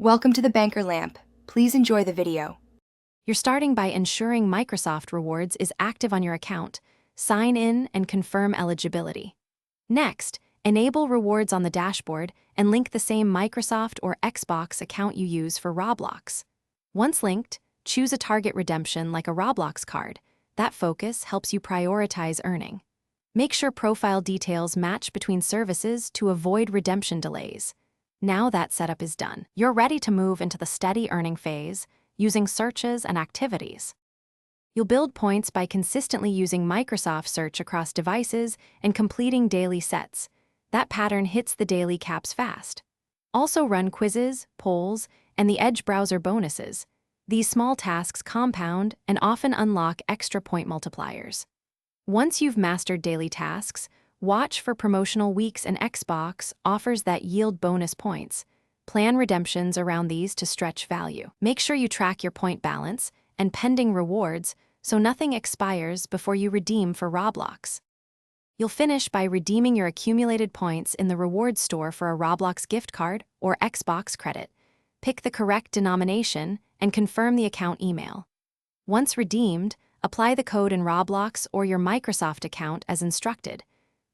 Welcome to the Banker Lamp. Please enjoy the video. You're starting by ensuring Microsoft Rewards is active on your account. Sign in and confirm eligibility. Next, enable rewards on the dashboard and link the same Microsoft or Xbox account you use for Roblox. Once linked, choose a target redemption like a Roblox card. That focus helps you prioritize earning. Make sure profile details match between services to avoid redemption delays. Now that setup is done, you're ready to move into the steady earning phase using searches and activities. You'll build points by consistently using Microsoft Search across devices and completing daily sets. That pattern hits the daily caps fast. Also run quizzes, polls, and the Edge browser bonuses. These small tasks compound and often unlock extra point multipliers. Once you've mastered daily tasks, watch for promotional weeks and Xbox offers that yield bonus points. Plan redemptions around these to stretch value. Make sure you track your point balance and pending rewards so nothing expires before you redeem for Roblox. You'll finish by redeeming your accumulated points in the rewards store for a Roblox gift card or Xbox credit. Pick the correct denomination and confirm the account email. Once redeemed, apply the code in Roblox or your Microsoft account as instructed.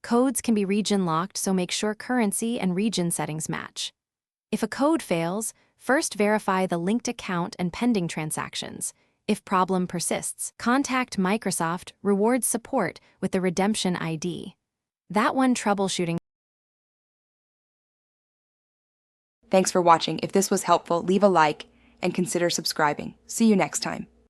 Codes can be region-locked, so make sure currency and region settings match. If a code fails, first verify the linked account and pending transactions. If problem persists, contact Microsoft Rewards Support with the redemption ID. That one troubleshooting. Thanks for watching. If this was helpful, leave a like and consider subscribing. See you next time.